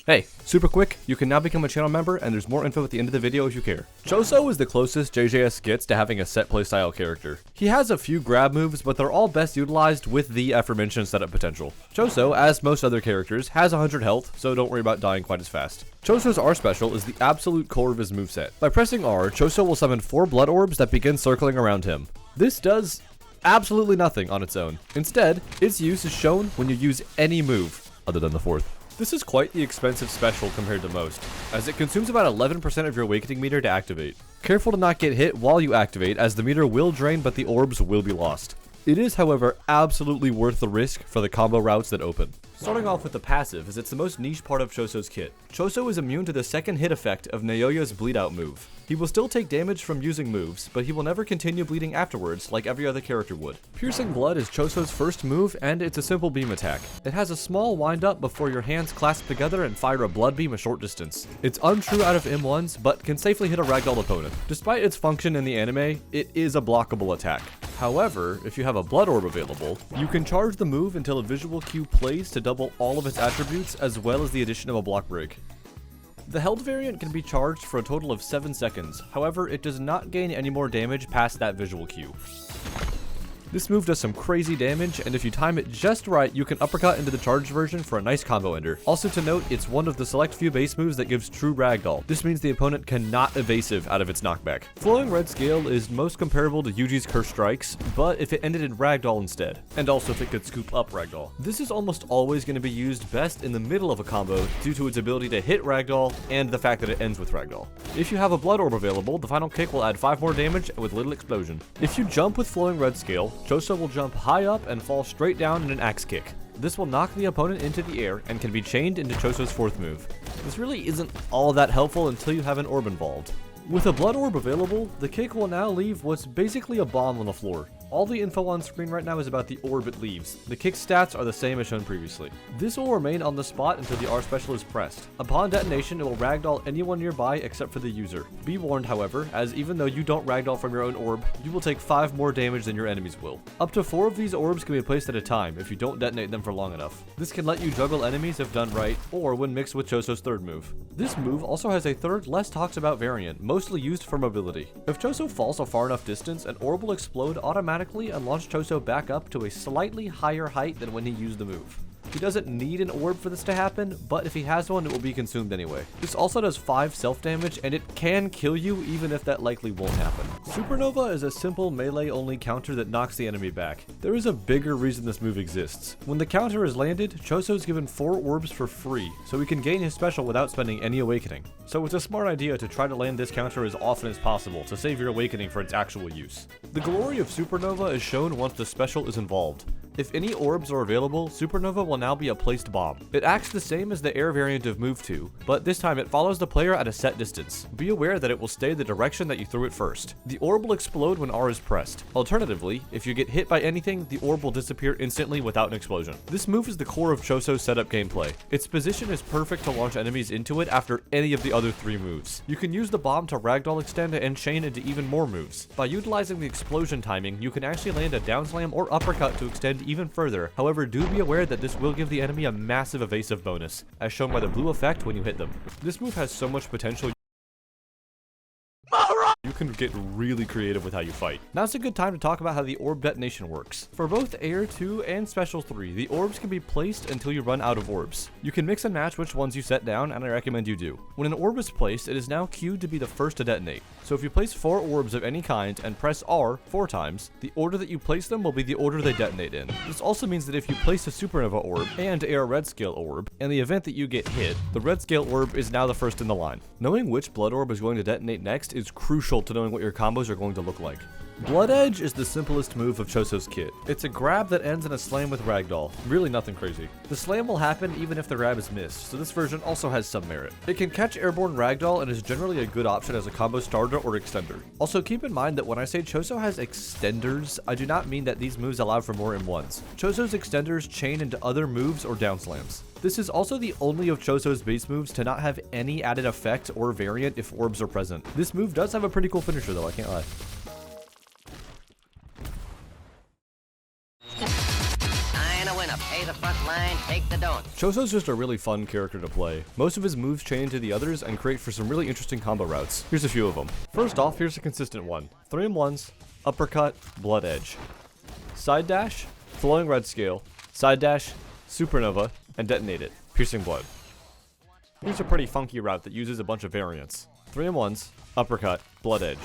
Hey, super quick, you can now become a channel member, and there's more info at the end of the video if you care. Choso is the closest JJS gets to having a set playstyle character. He has a few grab moves, but they're all best utilized with the aforementioned setup potential. Choso, as most other characters, has 100 health, so don't worry about dying quite as fast. Choso's R special is the absolute core of his moveset. By pressing R, Choso will summon 4 blood orbs that begin circling around him. This does absolutely nothing on its own. Instead, its use is shown when you use any move, other than the 4th. This is quite the expensive special compared to most, as it consumes about 11% of your awakening meter to activate. Careful to not get hit while you activate, as the meter will drain but the orbs will be lost. It is, however, absolutely worth the risk for the combo routes that open. Starting off with the passive, as it's the most niche part of Choso's kit. Choso is immune to the second hit effect of Naoya's bleed out move. He will still take damage from using moves, but he will never continue bleeding afterwards like every other character would. Piercing Blood is Choso's first move, and it's a simple beam attack. It has a small wind up before your hands clasp together and fire a blood beam a short distance. It's untrue out of M1s, but can safely hit a ragdoll opponent. Despite its function in the anime, it is a blockable attack. However, if you have a blood orb available, you can charge the move until a visual cue plays to double all of its attributes, as well as the addition of a block break. The held variant can be charged for a total of 7 seconds, however it does not gain any more damage past that visual cue. This move does some crazy damage, and if you time it just right, you can uppercut into the charged version for a nice combo ender. Also to note, it's one of the select few base moves that gives true ragdoll. This means the opponent cannot evasive out of its knockback. Flowing Red Scale is most comparable to Yuji's Curse Strikes, but if it ended in ragdoll instead, and also if it could scoop up ragdoll. This is almost always going to be used best in the middle of a combo due to its ability to hit ragdoll and the fact that it ends with ragdoll. If you have a blood orb available, the final kick will add 5 more damage with little explosion. If you jump with Flowing Red Scale, Choso will jump high up and fall straight down in an axe kick. This will knock the opponent into the air and can be chained into Choso's 4th move. This really isn't all that helpful until you have an orb involved. With a blood orb available, the kick will now leave what's basically a bomb on the floor. All the info on screen right now is about the orb it leaves. The kick stats are the same as shown previously. This will remain on the spot until the R special is pressed. Upon detonation, it will ragdoll anyone nearby except for the user. Be warned, however, as even though you don't ragdoll from your own orb, you will take 5 more damage than your enemies will. Up to 4 of these orbs can be placed at a time if you don't detonate them for long enough. This can let you juggle enemies if done right, or when mixed with Choso's 3rd move. This move also has a 3rd, less talked about variant, mostly used for mobility. If Choso falls a far enough distance, an orb will explode automatically and launch Choso back up to a slightly higher height than when he used the move. He doesn't need an orb for this to happen, but if he has one, it will be consumed anyway. This also does 5 self-damage, and it can kill you even if that likely won't happen. Supernova is a simple melee-only counter that knocks the enemy back. There is a bigger reason this move exists. When the counter is landed, Choso is given 4 orbs for free, so he can gain his special without spending any awakening. So it's a smart idea to try to land this counter as often as possible to save your awakening for its actual use. The glory of Supernova is shown once the special is involved. If any orbs are available, Supernova will now be a placed bomb. It acts the same as the air variant of Move 2, but this time it follows the player at a set distance. Be aware that it will stay the direction that you threw it first. The orb will explode when R is pressed. Alternatively, if you get hit by anything, the orb will disappear instantly without an explosion. This move is the core of Choso's setup gameplay. Its position is perfect to launch enemies into it after any of the other 3 moves. You can use the bomb to ragdoll extend and chain into even more moves. By utilizing the explosion timing, you can actually land a down slam or uppercut to extend even further. However, do be aware that this will give the enemy a massive evasive bonus, as shown by the blue effect when you hit them. This move has so much potential. You can get really creative with how you fight. Now's a good time to talk about how the orb detonation works. For both Air 2 and Special 3, the orbs can be placed until you run out of orbs. You can mix and match which ones you set down, and I recommend you do. When an orb is placed, it is now queued to be the first to detonate. So if you place 4 orbs of any kind and press R 4 times, the order that you place them will be the order they detonate in. This also means that if you place a Supernova orb and Air Red Scale orb, in the event that you get hit, the Red Scale orb is now the first in the line. Knowing which blood orb is going to detonate next is crucial to knowing what your combos are going to look like. Blood Edge is the simplest move of Choso's kit. It's a grab that ends in a slam with ragdoll. Really nothing crazy. The slam will happen even if the grab is missed, so this version also has some merit. It can catch airborne ragdoll and is generally a good option as a combo starter or extender. Also keep in mind that when I say Choso has extenders, I do not mean that these moves allow for more M1s. Choso's extenders chain into other moves or down slams. This is also the only of Choso's base moves to not have any added effect or variant if orbs are present. This move does have a pretty cool finisher though, I can't lie. Pay the front line, take the don't. Choso's just a really fun character to play. Most of his moves chain into the others and create for some really interesting combo routes. Here's a few of them. First off, here's a consistent one. 3-in-1s, uppercut, blood edge. Side dash, flowing red scale, side dash, supernova, and detonate it, piercing blood. Here's a pretty funky route that uses a bunch of variants. 3-in-1s, uppercut, blood edge.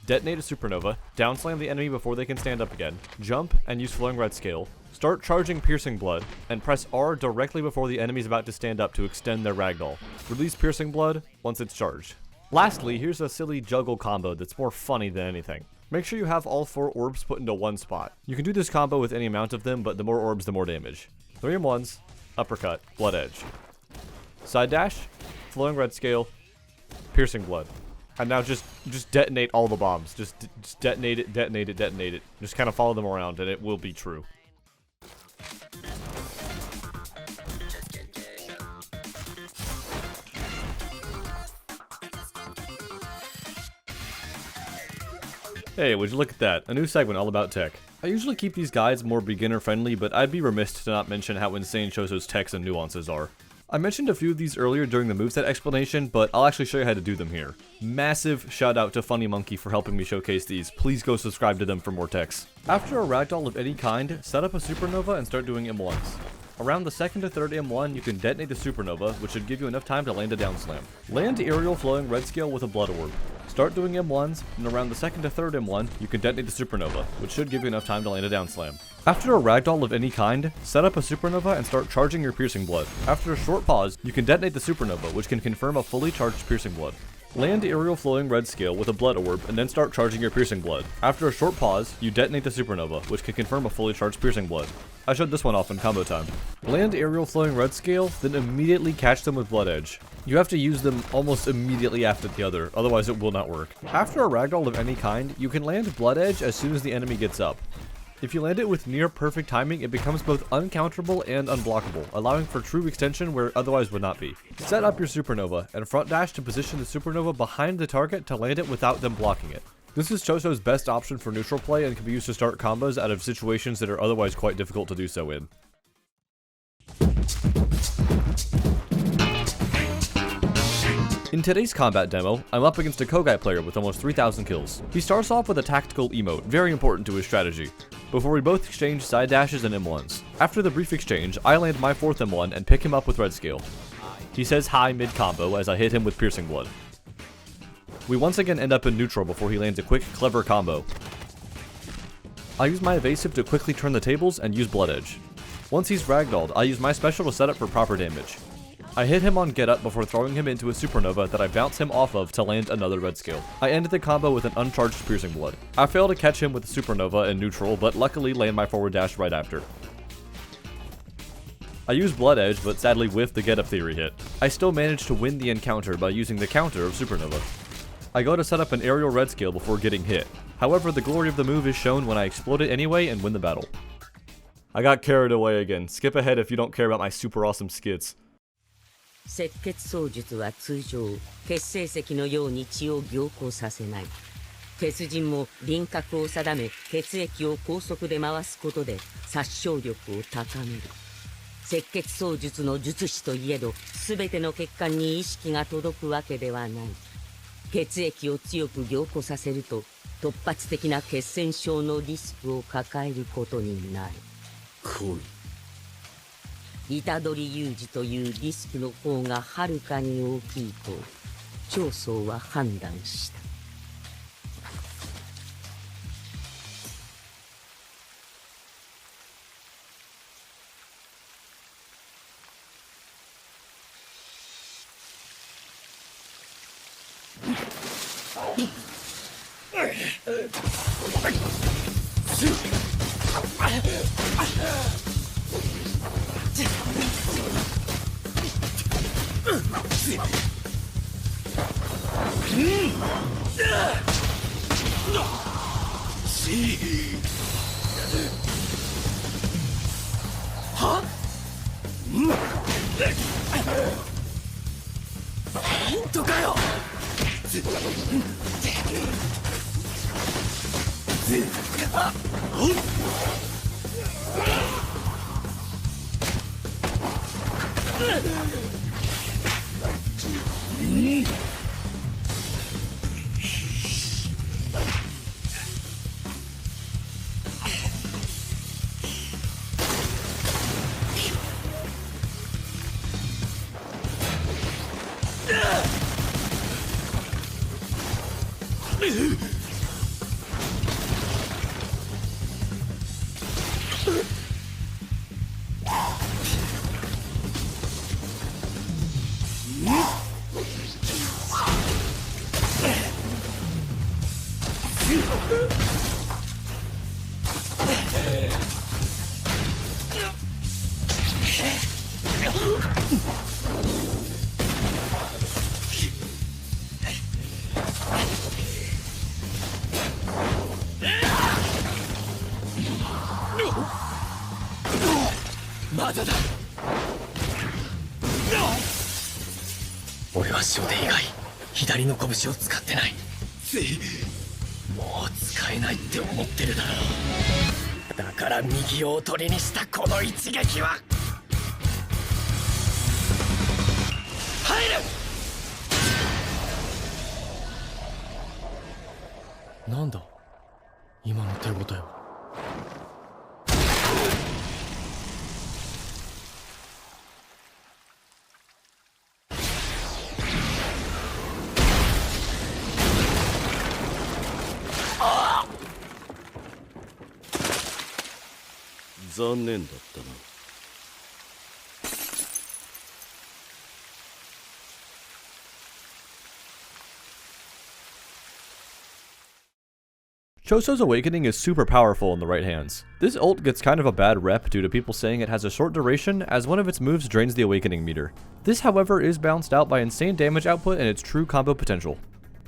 Detonate a supernova, downslam the enemy before they can stand up again, jump and use flowing red scale, start charging piercing blood, and press R directly before the enemy's about to stand up to extend their ragdoll. Release piercing blood once it's charged. Lastly, here's a silly juggle combo that's more funny than anything. Make sure you have all 4 orbs put into one spot. You can do this combo with any amount of them, but the more orbs, the more damage. 3-in-1s, uppercut, blood edge. Side dash, flowing red scale, piercing blood. And now just detonate all the bombs. Just detonate it, detonate it, detonate it. Just kind of follow them around and it will be true. Hey, would you look at that? A new segment all about tech. I usually keep these guides more beginner friendly, but I'd be remiss to not mention how insane Choso's techs and nuances are. I mentioned a few of these earlier during the moveset explanation, but I'll actually show you how to do them here. Massive shout out to Funny Monkey for helping me showcase these. Please go subscribe to them for more techs. After a ragdoll of any kind, set up a supernova and start doing M1s. Around the 2nd to 3rd M1, you can detonate the supernova, which should give you enough time to land a down slam. Land aerial flowing red scale with a blood orb. Start doing M1s, and around the 2nd to 3rd M1, you can detonate the supernova, which should give you enough time to land a down slam. After a ragdoll of any kind, set up a supernova and start charging your piercing blood. After a short pause, you can detonate the supernova, which can confirm a fully charged piercing blood. Land aerial flowing red scale with a blood orb and then start charging your piercing blood. After a short pause, you detonate the supernova, which can confirm a fully charged piercing blood. I showed this one off in combo time. Land aerial flowing red scale, then immediately catch them with blood edge. You have to use them almost immediately after the other, otherwise it will not work. After a ragdoll of any kind, you can land blood edge as soon as the enemy gets up. If you land it with near perfect timing, it becomes both uncounterable and unblockable, allowing for true extension where it otherwise would not be. Set up your supernova, and front dash to position the supernova behind the target to land it without them blocking it. This is Choso's best option for neutral play and can be used to start combos out of situations that are otherwise quite difficult to do so in. In today's combat demo, I'm up against a Kogai player with almost 3,000 kills. He starts off with a tactical emote, very important to his strategy, before we both exchange side dashes and M1s. After the brief exchange, I land my 4th M1 and pick him up with red scale. He says hi mid-combo as I hit him with piercing blood. We once again end up in neutral before he lands a quick, clever combo. I use my evasive to quickly turn the tables and use blood edge. Once he's ragdolled, I use my special to set up for proper damage. I hit him on get up before throwing him into a supernova that I bounce him off of to land another red scale. I ended the combo with an uncharged piercing blood. I failed to catch him with the supernova in neutral, but luckily land my forward dash right after. I used blood edge, but sadly whiffed the get up theory hit. I still managed to win the encounter by using the counter of supernova. I go to set up an aerial red scale before getting hit. However, the glory of the move is shown when I explode it anyway and win the battle. I got carried away again. Skip ahead if you don't care about my super awesome skits. 赤血操術は通常血清石のように血を凝固させない。鉄人も輪郭を定め血液を高速で回すことで殺傷力を高める。赤血操術の術師といえど全ての血管に意識が届くわけではない。血液を強く凝固させると突発的な血栓症のリスクを抱えることになる。来い。虎杖有事というリスクの方がはるかに大きいと長宗は判断した。本当かよ。俺は初手以外左の拳を使ってない。もう使えないって思ってるだろう。だから右をおとりにしたこの一撃は入る。なんだ今の手応えは。残念だったな。Choso's Awakening is super powerful in the right hands. This ult gets kind of a bad rep due to people saying it has a short duration, as one of its moves drains the Awakening meter. This, however, is balanced out by insane damage output and its true combo potential.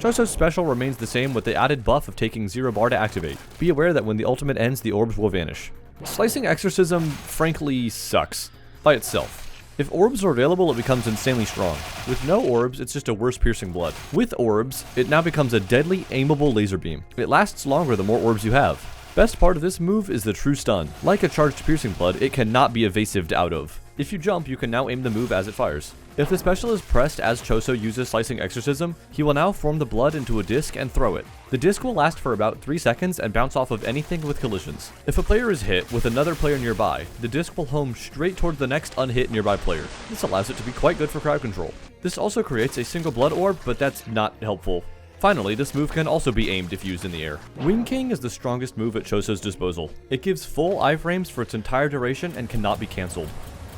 Choso's special remains the same with the added buff of taking 0 bar to activate. Be aware that when the ultimate ends, the orbs will vanish. Slicing Exorcism, frankly, sucks. By itself. If orbs are available, it becomes insanely strong. With no orbs, it's just a worse piercing blood. With orbs, it now becomes a deadly, aimable laser beam. It lasts longer the more orbs you have. Best part of this move is the true stun. Like a charged piercing blood, it cannot be evasived out of. If you jump, you can now aim the move as it fires. If the special is pressed as Choso uses Slicing Exorcism, he will now form the blood into a disc and throw it. The disc will last for about 3 seconds and bounce off of anything with collisions. If a player is hit with another player nearby, the disc will home straight toward the next unhit nearby player. This allows it to be quite good for crowd control. This also creates a single blood orb, but that's not helpful. Finally, this move can also be aimed if used in the air. Wing King is the strongest move at Choso's disposal. It gives full iframes for its entire duration and cannot be cancelled.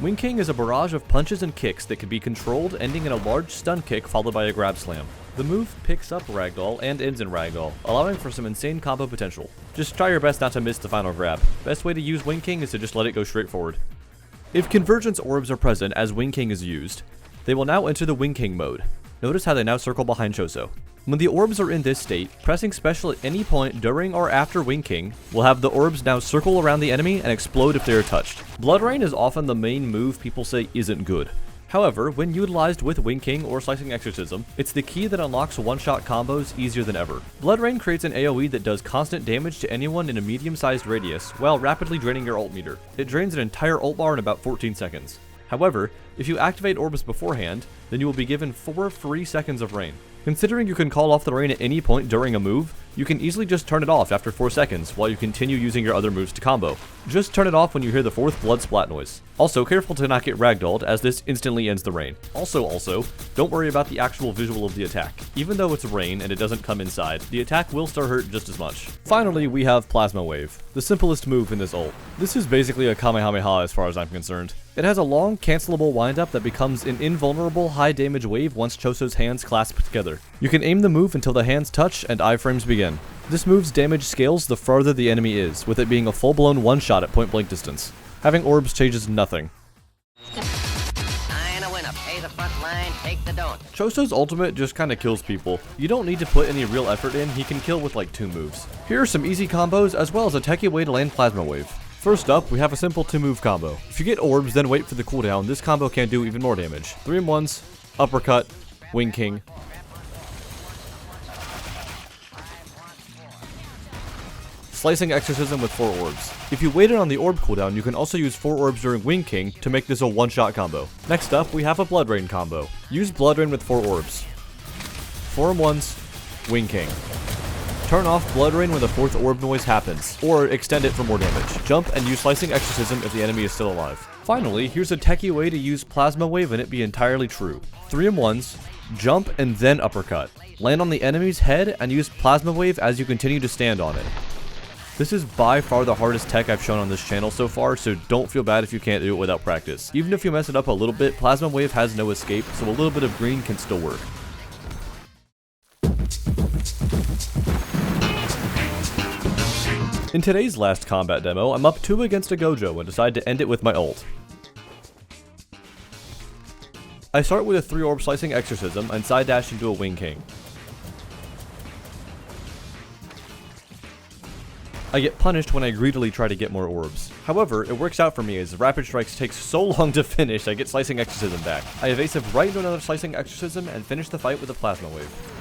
Wing King is a barrage of punches and kicks that can be controlled, ending in a large stun kick followed by a grab slam. The move picks up Ragdoll and ends in Ragdoll, allowing for some insane combo potential. Just try your best not to miss the final grab. Best way to use Wing King is to just let it go straight forward. If Convergence orbs are present as Wing King is used, they will now enter the Wing King mode. Notice how they now circle behind Choso. When the orbs are in this state, pressing special at any point during or after Wing King will have the orbs now circle around the enemy and explode if they are touched. Blood Rain is often the main move people say isn't good. However, when utilized with Wing King or Slicing Exorcism, it's the key that unlocks one-shot combos easier than ever. Blood Rain creates an AoE that does constant damage to anyone in a medium-sized radius while rapidly draining your ult meter. It drains an entire ult bar in about 14 seconds. However, if you activate orbs beforehand, then you will be given 4 free seconds of rain. Considering you can call off the rain at any point during a move, you can easily just turn it off after 4 seconds while you continue using your other moves to combo. Just turn it off when you hear the 4th blood splat noise. Also, careful to not get ragdolled, as this instantly ends the rain. Also, don't worry about the actual visual of the attack. Even though it's rain and it doesn't come inside, the attack will still hurt just as much. Finally, we have Plasma Wave, the simplest move in this ult. This is basically a Kamehameha as far as I'm concerned. It has a long, cancelable windup that becomes an invulnerable high damage wave once Choso's hands clasp together. You can aim the move until the hands touch and iframes begin. This move's damage scales the farther the enemy is, with it being a full-blown one-shot at point-blank distance. Having orbs changes nothing. Choso's ultimate just kinda kills people. You don't need to put any real effort in, he can kill with like 2 moves. Here are some easy combos as well as a techie way to land Plasma Wave. First up, we have a simple 2-move combo. If you get orbs, then wait for the cooldown, this combo can do even more damage. 3-in-1s, uppercut, Wing King. Slicing Exorcism with 4 orbs. If you waited on the orb cooldown, you can also use 4 orbs during Wing King to make this a one-shot combo. Next up, we have a Blood Rain combo. Use Blood Rain with 4 orbs. 4 once, Wing King. Turn off Blood Rain when the 4th orb noise happens, or extend it for more damage. Jump and use Slicing Exorcism if the enemy is still alive. Finally, here's a techie way to use Plasma Wave and it be entirely true. 3 ones, jump and then uppercut. Land on the enemy's head and use Plasma Wave as you continue to stand on it. This is by far the hardest tech I've shown on this channel so far, so don't feel bad if you can't do it without practice. Even if you mess it up a little bit, Plasma Wave has no escape, so a little bit of green can still work. In today's last combat demo, I'm up 2 against a Gojo and decide to end it with my ult. I start with a 3 orb Slicing Exorcism and side dash into a Wing King. I get punished when I greedily try to get more orbs. However, it works out for me as Rapid Strikes takes so long to finish I get Slicing Exorcism back. I evasive right into another Slicing Exorcism and finish the fight with a Plasma Wave.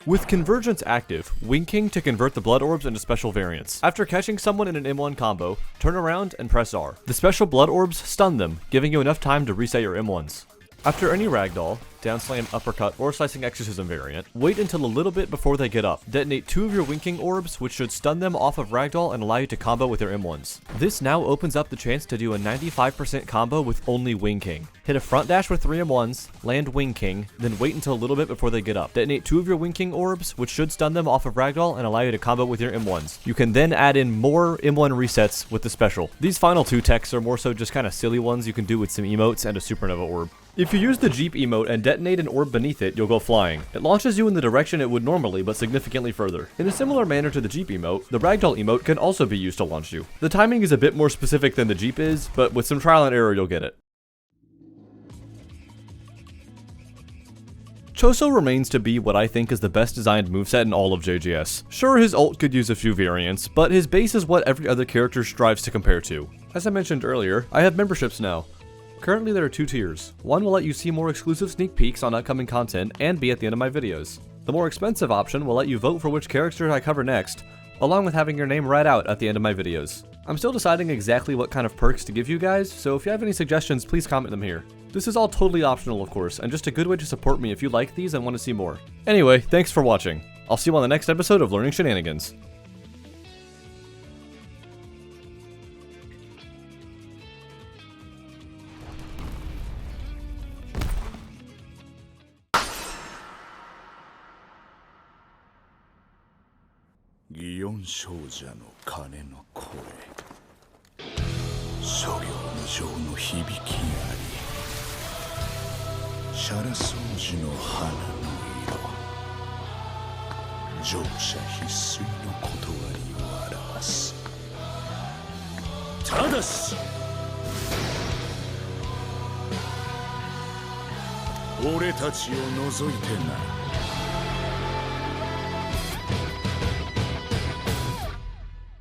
With Convergence active, Wing King to convert the Blood Orbs into special variants. After catching someone in an M1 combo, turn around and press R. The special Blood Orbs stun them, giving you enough time to reset your M1s. After any ragdoll, down slam, uppercut, or Slicing Exorcism variant, wait until a little bit before they get up. Detonate 2 of your Wing King orbs, which should stun them off of ragdoll and allow you to combo with your M1s. This now opens up the chance to do a 95% combo with only Wing King. Hit a front dash with 3 M1s, land Wing King, then wait until a little bit before they get up. Detonate 2 of your Wing King orbs, which should stun them off of ragdoll and allow you to combo with your M1s. You can then add in more M1 resets with the special. These final 2 techs are more so just kind of silly ones you can do with some emotes and a Supernova orb. If you use the Jeep emote and detonate an orb beneath it, you'll go flying. It launches you in the direction it would normally, but significantly further. In a similar manner to the Jeep emote, the Ragdoll emote can also be used to launch you. The timing is a bit more specific than the Jeep is, but with some trial and error you'll get it. Choso remains to be what I think is the best designed moveset in all of JJS. Sure, his ult could use a few variants, but his base is what every other character strives to compare to. As I mentioned earlier, I have memberships now. Currently there are 2 tiers. One will let you see more exclusive sneak peeks on upcoming content and be at the end of my videos. The more expensive option will let you vote for which character I cover next, along with having your name read out at the end of my videos. I'm still deciding exactly what kind of perks to give you guys, so if you have any suggestions, please comment them here. This is all totally optional of course, and just a good way to support me if you like these and want to see more. Anyway, thanks for watching. I'll see you on the next episode of Learning Shenanigans.俺たちを除いてな。